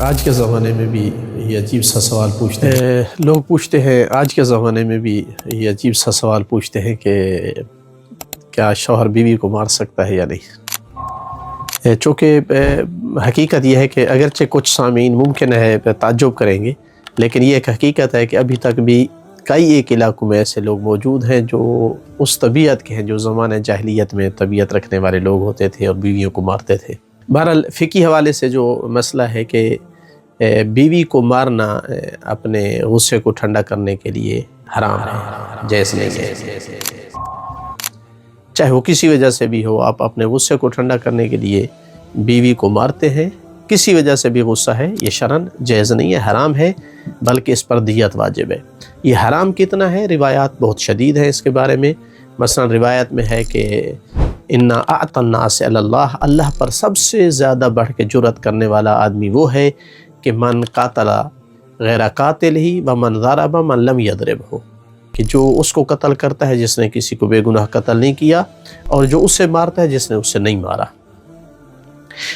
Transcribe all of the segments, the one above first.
آج کے زمانے میں بھی یہ عجیب سا سوال پوچھتے ہیں لوگ پوچھتے ہیں آج کے زمانے میں بھی یہ عجیب سا سوال پوچھتے ہیں کہ کیا شوہر بیوی کو مار سکتا ہے یا نہیں. چونکہ حقیقت یہ ہے کہ اگرچہ کچھ سامعین ممکن ہے تعجب کریں گے، لیکن یہ ایک حقیقت ہے کہ ابھی تک بھی کئی ایک علاقوں میں ایسے لوگ موجود ہیں جو اس طبیعت کے ہیں جو زمانہ جاہلیت میں طبیعت رکھنے والے لوگ ہوتے تھے اور بیویوں کو مارتے تھے. بہرحال فقہی حوالے سے جو مسئلہ ہے کہ بیوی کو مارنا اپنے غصے کو ٹھنڈا کرنے کے لیے حرام ہے، جائز نہیں ہے. چاہے وہ کسی وجہ سے بھی ہو، آپ اپنے غصے کو ٹھنڈا کرنے کے لیے بیوی کو مارتے ہیں، کسی وجہ سے بھی غصہ ہے، یہ شرعاً جائز نہیں ہے، حرام ہے، بلکہ اس پر دیت واجب ہے. یہ حرام کتنا ہے؟ روایات بہت شدید ہیں اس کے بارے میں. مثلا روایت میں ہے کہ اِنَّ أَعْطَ النَّاسِ عَلَى اللَّهِ، اللہ پر سب سے زیادہ بڑھ کے جرأت کرنے والا آدمی وہ ہے کہ من قاتل غیر قاتل ہی ومن ضرب من لم یضربہ، کہ جو اس کو قتل کرتا ہے جس نے کسی کو بے گناہ قتل نہیں کیا، اور جو اسے مارتا ہے جس نے اسے نہیں مارا.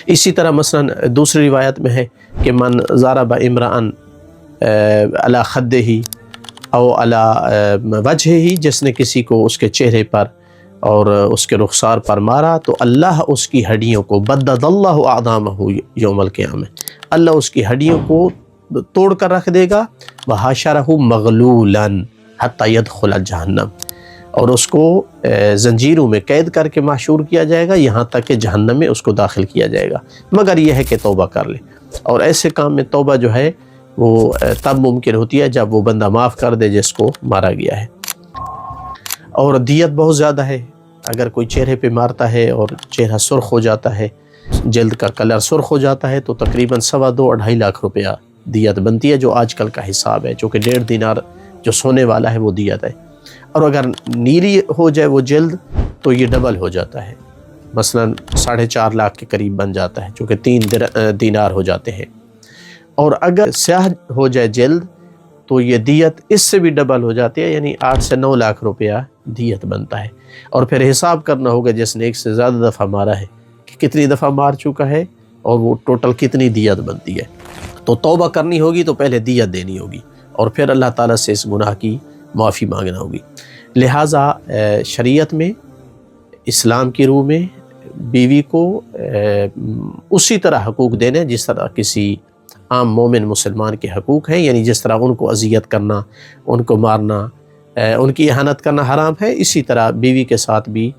اسی طرح مثلا دوسری روایت میں ہے کہ من ضرب امرأ علی خدہ او علی وجہہ، جس نے کسی کو اس کے چہرے پر اور اس کے رخسار پر مارا تو اللہ اس کی ہڈیوں کو بدد اللہ اعظامہ یوم القیامہ، اللہ اس کی ہڈیوں کو توڑ کر رکھ دے گا. وحشرہ مغلولا حتی یدخل جہنم، اور اس کو زنجیروں میں قید کر کے محشور کیا جائے گا یہاں تک کہ جہنم میں اس کو داخل کیا جائے گا، مگر یہ ہے کہ توبہ کر لے. اور ایسے کام میں توبہ جو ہے وہ تب ممکن ہوتی ہے جب وہ بندہ معاف کر دے جس کو مارا گیا ہے. اور دیت بہت زیادہ ہے. اگر کوئی چہرے پہ مارتا ہے اور چہرہ سرخ ہو جاتا ہے، جلد کا کلر سرخ ہو جاتا ہے، تو تقریباً 2.5 لاکھ روپیہ دیت بنتی ہے، جو آج کل کا حساب ہے، چونکہ 1.5 دینار جو سونے والا ہے وہ دیت ہے. اور اگر نیلی ہو جائے وہ جلد تو یہ ڈبل ہو جاتا ہے، مثلا 4.5 لاکھ کے قریب بن جاتا ہے، چونکہ 3 دینار ہو جاتے ہیں. اور اگر سیاہ ہو جائے جلد تو یہ دیت اس سے بھی ڈبل ہو جاتی ہے، یعنی 8 سے 9 لاکھ روپیہ دیت بنتا ہے. اور پھر حساب کرنا ہوگا جس نے ایک سے زیادہ دفعہ مارا ہے کہ کتنی دفعہ مار چکا ہے اور وہ ٹوٹل کتنی دیت بنتی ہے. تو توبہ کرنی ہوگی تو پہلے دیت دینی ہوگی اور پھر اللہ تعالیٰ سے اس گناہ کی معافی مانگنا ہوگی. لہٰذا شریعت میں، اسلام کی روح میں بیوی کو اسی طرح حقوق دینے جس طرح کسی عام مومن مسلمان کے حقوق ہیں، یعنی جس طرح ان کو اذیت کرنا، ان کو مارنا، ان کی اہانت کرنا حرام ہے، اسی طرح بیوی کے ساتھ بھی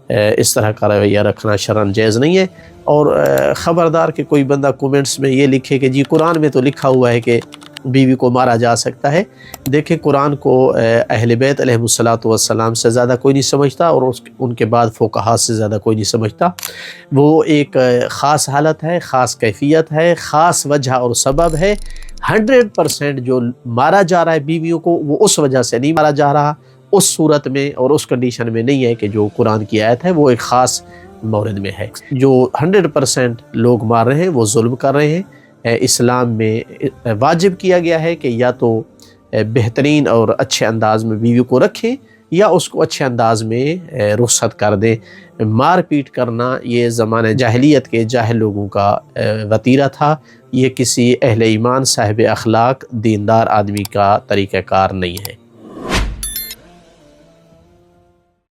اس طرح کا رویہ رکھنا شرعاً جائز نہیں ہے. اور خبردار کہ کوئی بندہ کومنٹس میں یہ لکھے کہ جی قرآن میں تو لکھا ہوا ہے کہ بیوی کو مارا جا سکتا ہے. دیکھیں قرآن کو اہل بیت علیہ الصلوۃ والسلام سے زیادہ کوئی نہیں سمجھتا، اور ان کے بعد فقہاء سے زیادہ کوئی نہیں سمجھتا. وہ ایک خاص حالت ہے، خاص کیفیت ہے، خاص وجہ اور سبب ہے. 100% جو مارا جا رہا ہے بیویوں کو وہ اس وجہ سے نہیں مارا جا رہا، اس صورت میں اور اس کنڈیشن میں نہیں ہے کہ جو قرآن کی آیت ہے، وہ ایک خاص مورد میں ہے. جو 100% لوگ مار رہے ہیں وہ ظلم کر رہے ہیں. اسلام میں واجب کیا گیا ہے کہ یا تو بہترین اور اچھے انداز میں بیوی کو رکھیں یا اس کو اچھے انداز میں رخصت کر دیں. مار پیٹ کرنا یہ زمانہ جاہلیت کے جاہل لوگوں کا وتیرہ تھا. یہ کسی اہل ایمان صاحب اخلاق دیندار آدمی کا طریقہ کار نہیں ہے.